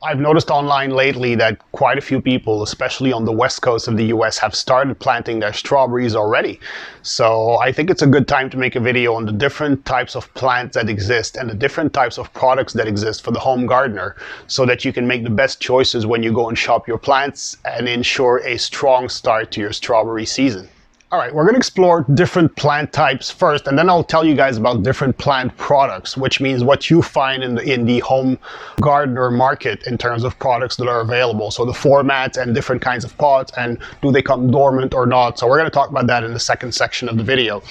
I've noticed online lately that quite a few people, especially on the west coast of the US, have started planting their strawberries already. So I think it's a good time to make a video on the different types of plants that exist and the different types of products that exist for the home gardener, so that you can make the best choices when you go and shop your plants and ensure a strong start to your strawberry season. All right, we're going to explore different plant types first, and then I'll tell you guys about different plant products, which means what you find in the home gardener market in terms of products that are available. So the formats and different kinds of pots, and do they come dormant or not. So we're going to talk about that in the second section of the video.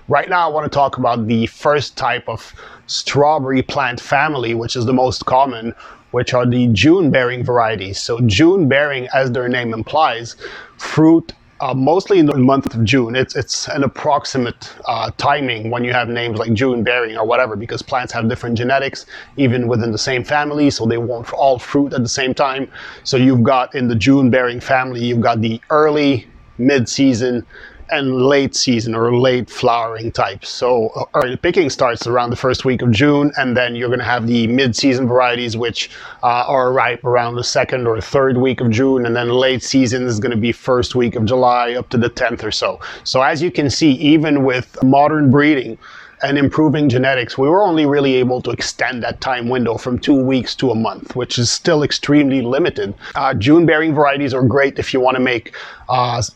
Right now, I want to talk about the first type of strawberry plant family, which is the most common, which are the June-bearing varieties. So June-bearing, as their name implies, fruit mostly in the month of June. It's an approximate timing when you have names like June bearing or whatever, because plants have different genetics even within the same family, so they won't all fruit at the same time. So you've got in the June bearing family, you've got the early, mid-season, and late season or late flowering types. So the picking starts around the first week of June, and then you're going to have the mid-season varieties, which are ripe around the second or third week of June, and then late season is going to be first week of July up to the 10th or so. So as you can see, even with modern breeding and improving genetics, we were only really able to extend that time window from 2 weeks to a month, which is still extremely limited. June-bearing varieties are great if you want to make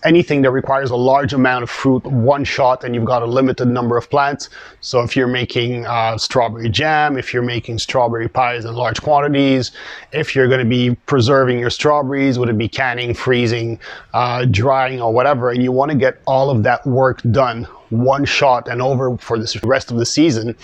anything that requires a large amount of fruit one shot and you've got a limited number of plants. So if you're making strawberry jam, if you're making strawberry pies in large quantities, if you're going to be preserving your strawberries, would it be canning, freezing, drying, or whatever, and you want to get all of that work done one shot and over for the rest of the season,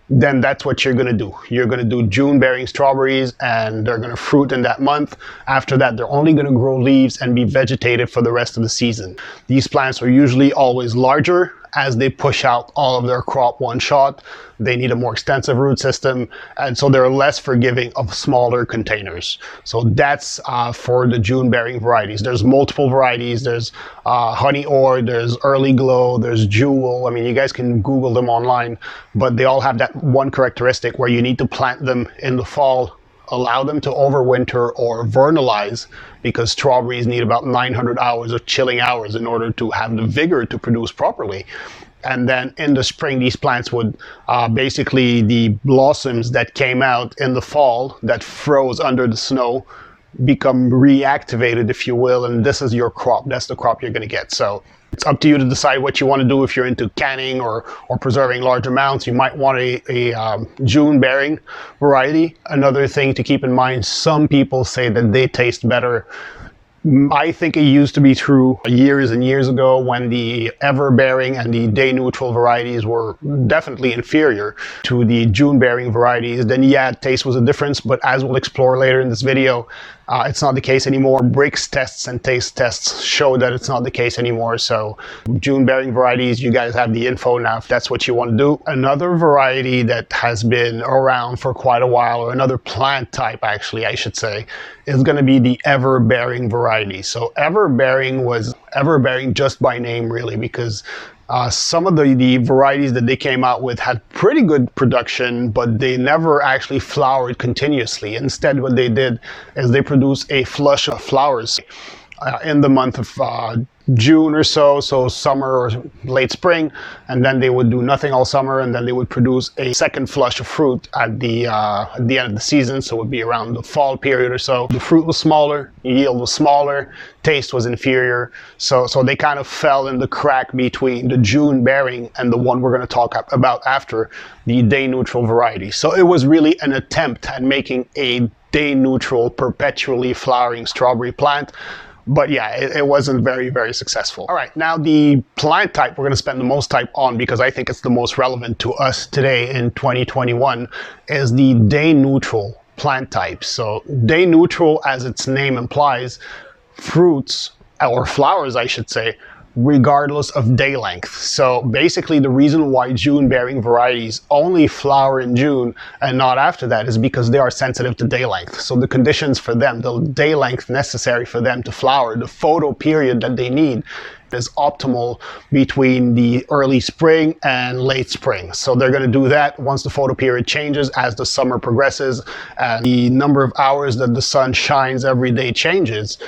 then that's what you're going to do. You're going to do June bearing strawberries, and they're going to fruit in that month. After that, they're only going to grow leaves and be vegetative for the rest of the season. These plants are usually always larger. As they push out all of their crop one shot, they need a more extensive root system, and so they're less forgiving of smaller containers. So that's for the June bearing varieties. There's multiple varieties. There's honey or, there's early glow, there's jewel. I mean, you guys can Google them online, but they all have that one characteristic where you need to plant them in the fall, allow them to overwinter or vernalize, because strawberries need about 900 hours of chilling hours in order to have the vigor to produce properly. And then in the spring, these plants would basically, the blossoms that came out in the fall that froze under the snow become reactivated, if you will, and this is your crop. That's the crop you're going to get. So it's up to you to decide what you want to do. If you're into canning or preserving large amounts, you might want a June bearing variety. Another thing to keep in mind, some people say that they taste better. I think it used to be true years and years ago when the Everbearing and the day neutral varieties were definitely inferior to the June bearing varieties. Then yeah, taste was a difference, but as we'll explore later in this video, it's not the case anymore. Brix tests and taste tests show that it's not the case anymore. So June bearing varieties, you guys have the info now if that's what you want to do. Another variety that has been around for quite a while, or another plant type actually, I should say, is going to be the Everbearing variety. So Everbearing was Everbearing just by name, really, because some of the varieties that they came out with had pretty good production, but they never actually flowered continuously. Instead, what they did is they produced a flush of flowers in the month of June or so summer or late spring, and then they would do nothing all summer, and then they would produce a second flush of fruit at the end of the season. So it would be around the fall period or so. The fruit was smaller, yield was smaller, taste was inferior, so they kind of fell in the crack between the June bearing and the one we're going to talk about after, the day neutral variety. So it was really an attempt at making a day neutral, perpetually flowering strawberry plant. But yeah, it wasn't very, very successful. All right, now the plant type we're going to spend the most time on, because I think it's the most relevant to us today in 2021, is the day neutral plant type. So day neutral, as its name implies, fruits, or flowers I should say, regardless of day length. So basically the reason why June bearing varieties only flower in June and not after that is because they are sensitive to day length. So the conditions for them, the day length necessary for them to flower, the photo period that they need, is optimal between the early spring and late spring. So they're going to do that once the photo period changes, as the summer progresses and the number of hours that the sun shines every day changes.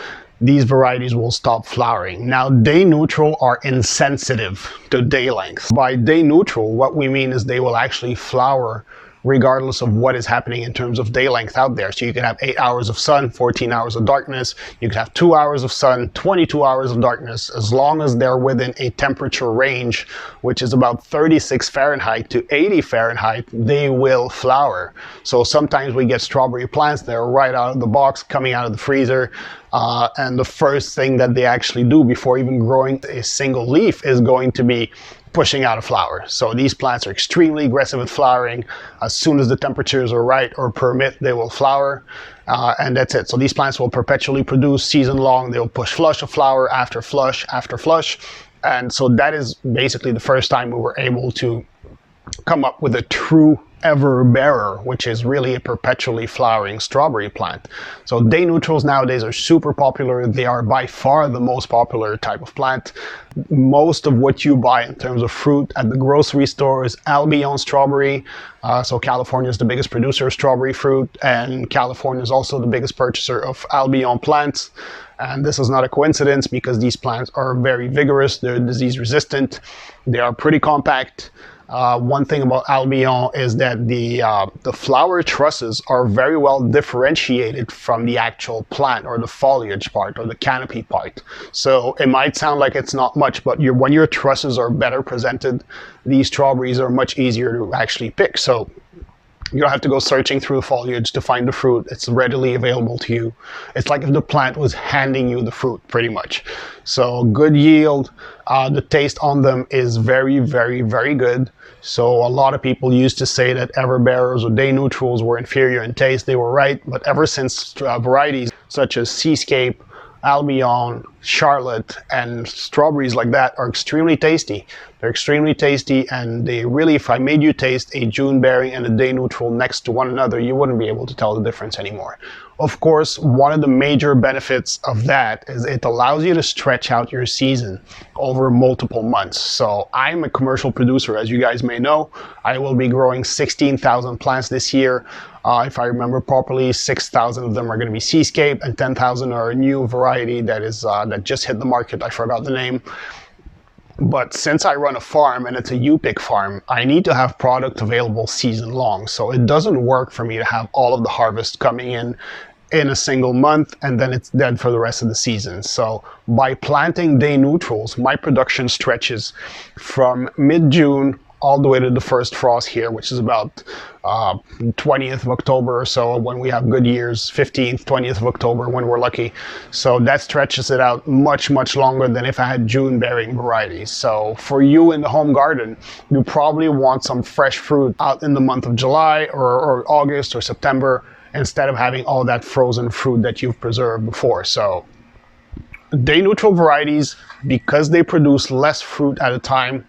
These varieties will stop flowering. Now, day neutral are insensitive to day length. By day neutral, what we mean is they will actually flower regardless of what is happening in terms of day length out there. So you can have 8 hours of sun, 14 hours of darkness. You can have 2 hours of sun, 22 hours of darkness. As long as they're within a temperature range, which is about 36 Fahrenheit to 80 Fahrenheit, they will flower. So sometimes we get strawberry plants that are right out of the box, coming out of the freezer. And the first thing that they actually do before even growing a single leaf is going to be pushing out a flower. So these plants are extremely aggressive at flowering. As soon as the temperatures are right or permit, they will flower, and that's it. So these plants will perpetually produce season long. They'll push flush of flower after flush after flush. And so that is basically the first time we were able to come up with a true Everbearer, which is really a perpetually flowering strawberry plant. So day neutrals nowadays are super popular. They are by far the most popular type of plant. Most of what you buy in terms of fruit at the grocery store is Albion strawberry. So California is the biggest producer of strawberry fruit, and California is also the biggest purchaser of Albion plants. And this is not a coincidence, because these plants are very vigorous, they're disease resistant, they are pretty compact. One thing about Albion is that the flower trusses are very well differentiated from the actual plant, or the foliage part, or the canopy part. So it might sound like it's not much, but when your trusses are better presented, these strawberries are much easier to actually pick. So you don't have to go searching through the foliage to find the fruit. It's readily available to you. It's like if the plant was handing you the fruit, pretty much. So good yield. The taste on them is very, very, very good. So a lot of people used to say that Everbearers or day neutrals were inferior in taste. They were right, but ever since varieties such as Seascape, Albion, Charlotte, and strawberries like that are extremely tasty. They're extremely tasty, and they really, if I made you taste a June bearing and a day neutral next to one another, you wouldn't be able to tell the difference anymore. Of course, one of the major benefits of that is it allows you to stretch out your season over multiple months. So I'm a commercial producer, as you guys may know. I will be growing 16,000 plants this year. If I remember properly, 6,000 of them are going to be Seascape, and 10,000 are a new variety that is that just hit the market. I forgot the name. But since I run a farm and it's a U-pick farm, I need to have product available season long. So it doesn't work for me to have all of the harvest coming in a single month and then it's dead for the rest of the season. So by planting day neutrals, my production stretches from mid-June all the way to the first frost here, which is about 20th of October or so, when we have good years, 15th, 20th of October when we're lucky. So that stretches it out much, much longer than if I had June bearing varieties. So for you in the home garden, you probably want some fresh fruit out in the month of July or August or September, instead of having all that frozen fruit that you've preserved before. So day neutral varieties, because they produce less fruit at a time,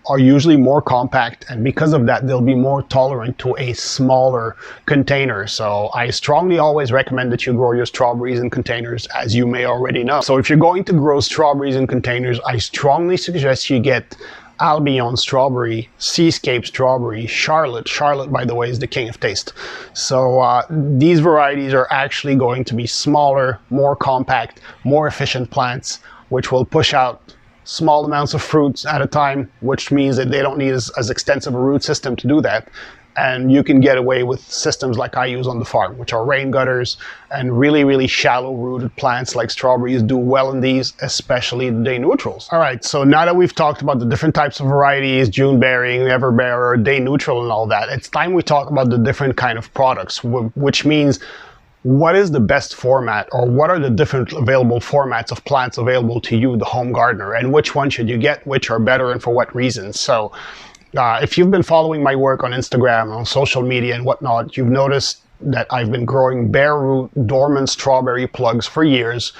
are usually more compact, and because of that they'll be more tolerant to a smaller container. So I strongly always recommend that you grow your strawberries in containers, as you may already know. So if you're going to grow strawberries in containers, I strongly suggest you get Albion strawberry, Seascape strawberry, Charlotte. Charlotte, by the way, is the king of taste. So these varieties are actually going to be smaller, more compact, more efficient plants, which will push out small amounts of fruits at a time, which means that they don't need as extensive a root system to do that. And you can get away with systems like I use on the farm, which are rain gutters, and really, really shallow rooted plants like strawberries do well in these, especially the day neutrals. All right, so now that we've talked about the different types of varieties, June bearing, Everbearer, day neutral and all that, it's time we talk about the different kind of products, which means what is the best format, or what are the different available formats of plants available to you, the home gardener, and which one should you get, which are better, and for what reasons. So if you've been following my work on Instagram, on social media and whatnot, you've noticed that I've been growing bare root dormant strawberry plugs for years.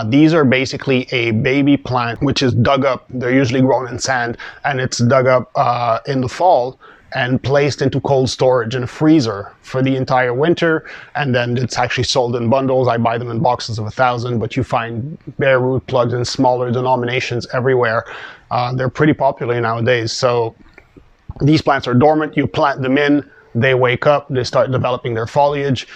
These are basically a baby plant which is dug up. They're usually grown in sand, and it's dug up in the fall and placed into cold storage in a freezer for the entire winter, and then it's actually sold in bundles. I buy them in boxes of 1,000, but you find bare root plugs in smaller denominations everywhere. They're pretty popular nowadays. So these plants are dormant. You plant them in, they wake up, they start developing their foliage.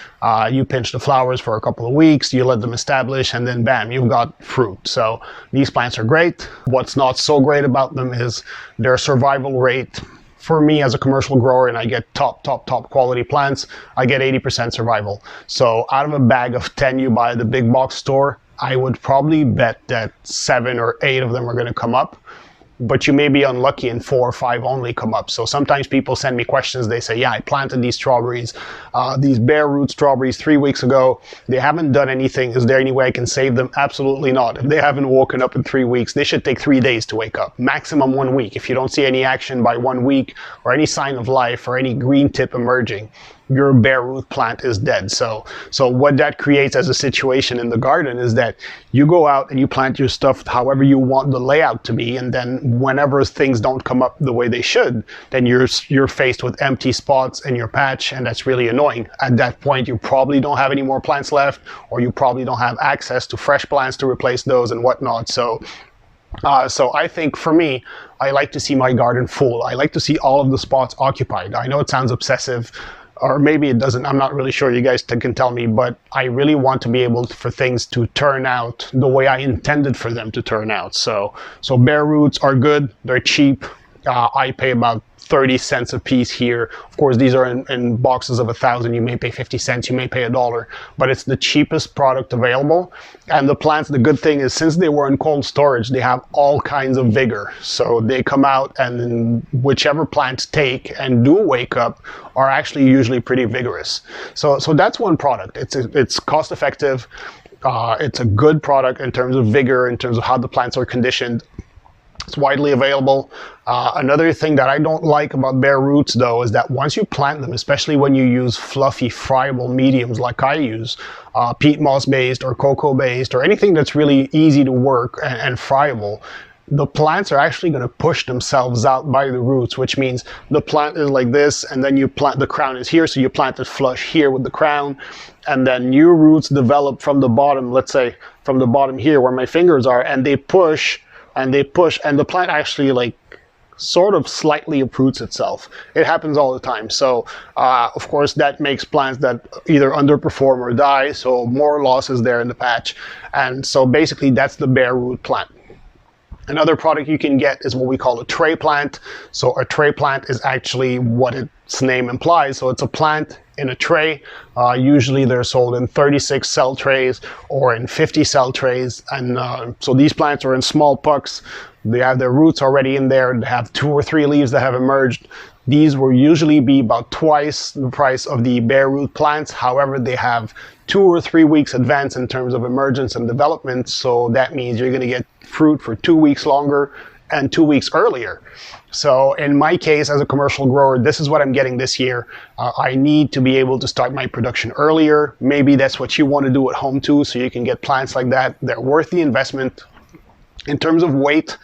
You pinch the flowers for a couple of weeks, you let them establish, and then bam, you've got fruit. So these plants are great. What's not so great about them is their survival rate. For me as a commercial grower, and I get top quality plants, I get 80% survival. So out of a bag of 10 you buy at the big box store, I would probably bet that 7 or 8 of them are going to come up. But you may be unlucky and 4 or 5 only come up. So sometimes people send me questions. They say, yeah, I planted these strawberries, these bare root strawberries 3 weeks ago. They haven't done anything. Is there any way I can save them? Absolutely not. If they haven't woken up in 3 weeks, they should take 3 days to wake up, maximum 1 week. If you don't see any action by 1 week or any sign of life or any green tip emerging, your bare root plant is dead. So what that creates as a situation in the garden is that you go out and you plant your stuff however you want the layout to be, and then whenever things don't come up the way they should, then you're faced with empty spots in your patch, and that's really annoying. At that point, you probably don't have any more plants left, or you probably don't have access to fresh plants to replace those and whatnot. So I think for me, I like to see my garden full. I like to see all of the spots occupied. I know it sounds obsessive, or maybe it doesn't. I'm not really sure. You guys can tell me, but I really want to be able for things to turn out the way I intended for them to turn out. So bare roots are good. They're cheap. I pay about 30 cents a piece here. Of course, these are in boxes of 1,000. You may pay 50 cents, you may pay $1, but it's the cheapest product available. And the plants, the good thing is, since they were in cold storage, they have all kinds of vigor. So they come out, and then whichever plants take and do wake up are actually usually pretty vigorous. So that's one product. It's cost effective. It's a good product in terms of vigor, in terms of how the plants are conditioned. It's widely available. Another thing that I don't like about bare roots, though, is that once you plant them, especially when you use fluffy, friable mediums like I use, peat moss based or cocoa based, or anything that's really easy to work and friable, the plants are actually going to push themselves out by the roots, which means the plant is like this, and then you plant, the crown is here, so you plant it flush here with the crown, and then new roots develop from the bottom, let's say from the bottom here where my fingers are, and they push, and the plant actually like sort of slightly uproots itself. It happens all the time. So of course that makes plants that either underperform or die, so more losses there in the patch. And so basically that's the bare root plant. Another product you can get is what we call a tray plant. So a tray plant is actually what its name implies. So it's a plant in a tray. Usually they're sold in 36 cell trays or in 50 cell trays. And so these plants are in small pucks. They have their roots already in there. They have 2 or 3 leaves that have emerged. These will usually be about twice the price of the bare root plants. However, they have 2 or 3 weeks advance in terms of emergence and development. So that means you're going to get fruit for 2 weeks longer and 2 weeks earlier. So in my case, as a commercial grower, this is what I'm getting this year. I need to be able to start my production earlier. Maybe that's what you want to do at home too, so you can get plants like that. They're worth the investment. In terms of weight,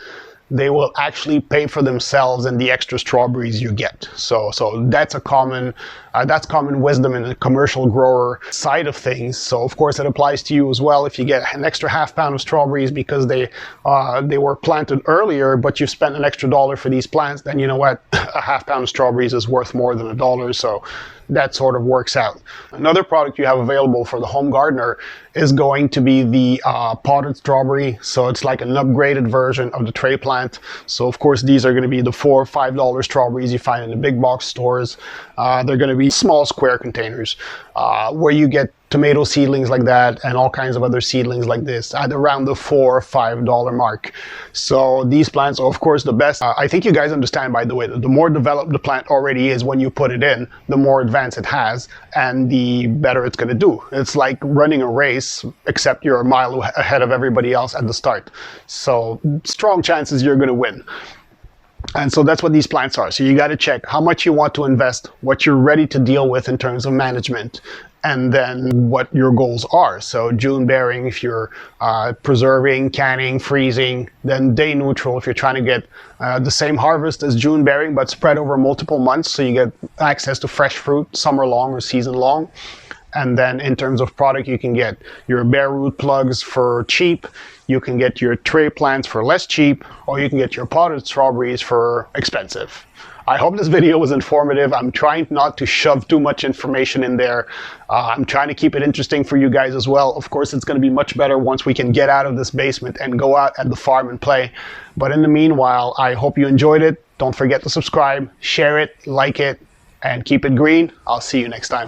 they will actually pay for themselves and the extra strawberries you get. So that's a common wisdom in the commercial grower side of things. So of course it applies to you as well. If you get an extra half pound of strawberries because they were planted earlier, but you've spent an extra $1 for these plants, then you know what, a half pound of strawberries is worth more than $1. So that sort of works out. Another product you have available for the home gardener is going to be the potted strawberry. So it's like an upgraded version of the tray plant. So of course these are going to be the $4 or $5 strawberries you find in the big box stores. They're going to be small square containers where you get tomato seedlings like that and all kinds of other seedlings like this at around the $4 or $5 mark. So these plants are of course the best. I think you guys understand, by the way, that the more developed the plant already is when you put it in, the more advance it has and the better it's going to do. It's like running a race, except you're a mile ahead of everybody else at the start. So strong chances you're going to win. And so that's what these plants are. So you got to check how much you want to invest, what you're ready to deal with in terms of management, and then what your goals are. So June bearing if you're preserving, canning, freezing, then day neutral if you're trying to get the same harvest as June bearing but spread over multiple months so you get access to fresh fruit summer long or season long. And then in terms of product, you can get your bare root plugs for cheap, you can get your tray plants for less cheap, or you can get your potted strawberries for expensive. I hope this video was informative. I'm trying not to shove too much information in there. I'm trying to keep it interesting for you guys as well. Of course, it's going to be much better once we can get out of this basement and go out at the farm and play. But in the meanwhile, I hope you enjoyed it. Don't forget to subscribe, share it, like it, and keep it green. I'll see you next time.